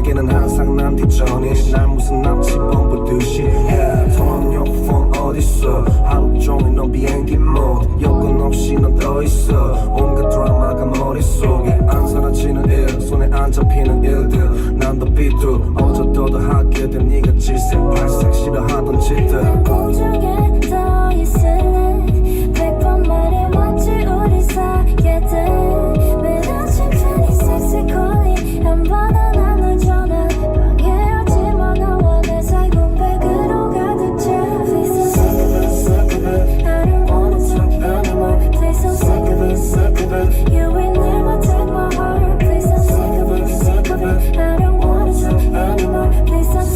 너에게는 항상 난 뒷전이 날 무슨 납치범 보듯이 통화는 폰 어딨어 하루 종일 넌 비행기 모드 여건 없이 넌 떠있어 온갖 드라마가 머릿속에 안 사라지는 일 손에 안 잡히는 일들 난 더 비뚤 어쩌다 하게 된 네가 질색팔색 싫어하던 짓들 공중에 떠 있을래 100번 말해왔지 우리 사이에들 매일 아침 26시 calling 한 번은 안 널 전화 방해하지마 나와 내 사이 공백으로 가득 차 Please don't sick of it I don't wanna talk anymore Please don't sick of it You will never take my heart Please don't sick of it I don't wanna talk anymore Please don't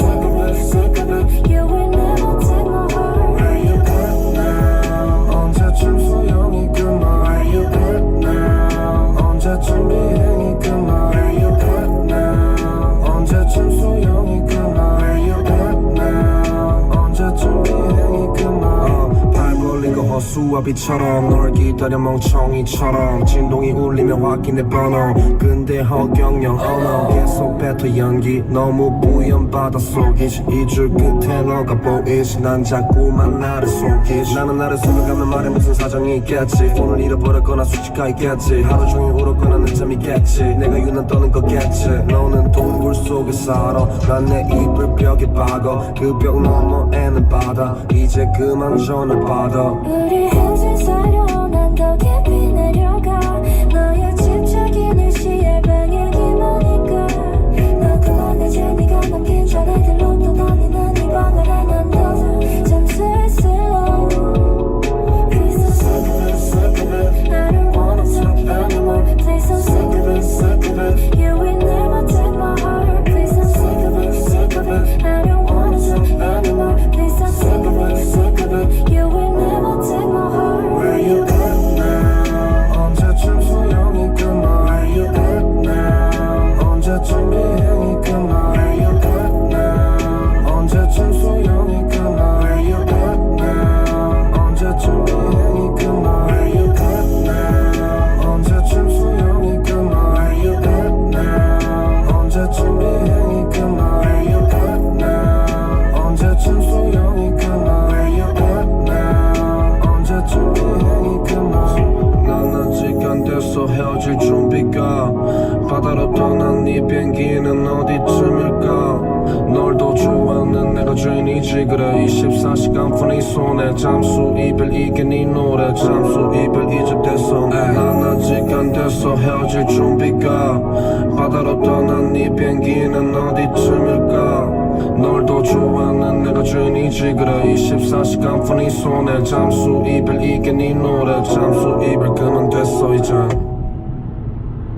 sick of it You will never take my heart Where you at now 언제쯤 소용이 끝나 Where you at now 언제쯤 비행이 끝나 Where you at now 언제쯤 소용이 끝나 Where you at now 언제쯤 비행이 끝나 발 벌리고 허수아비처럼 널 기다려 멍청이처럼 진동이 울리며 확인해 번호 근데 허경영 언어 계속 뱉어 연기 너무 뿌연 바닷속이지 이 줄 끝에 너가 보이지 난 자꾸만 나를 속이지 나는 나를 숨어가면 말에 무슨 사정이 있겠지 폰을 잃어버렸거나 수치가 있겠지 하루 종일 울었거나 늦잠이겠지 내가 유난 떠는 거겠지 너는 동굴 속에 살아 난 내 입을 벽에 박아 그 벽 너머에는 바다 이제 그만 전화 받아 우리 인생 사려 난 더 깊이 내려가 너의 집착이 시의 방향이 뭐니까 너 그만해제 네가 남긴 전화들로 떠다니는 이 방을 난 너도 잠수했어 Please don't sick of it I don't wanna talk anymore Please don't sick of it You will never take my heart Please don't sick of it I don't wanna talk anymore Please don't sick of it You will never take my heart Where you at now 언제쯤 소용이 끝나 Where you at now 언제쯤 비행이 끝나 Where you at now 언제쯤 소용이 끝나 Where you at now 언제쯤 비행이 끝나 Where you at now 언제쯤 소용이 끝나 Where you at now 언제쯤 비행이 끝나 Where you at now 언제쯤 소용이 끝나 Where you at now 언제쯤 비행이 끝나 난 아직 안 돼서 헤어질 준비가 바다로 떠난 네 비행기는 어디쯤일까 널 더 좋아하는 내가 주인이지 그래 24시간 폰이 손에 잠수이별 이게 네 노래 잠수이별 이제 됐어 난 아직 안 돼서 헤어질 준비가 바다로 떠난 네 비행기는 어디쯤일까 널 더 좋아하는 내가 주인이지 그래 24시간 폰이 손에 잠수이별 이게 네 노래 잠수이별 그만 됐어 이제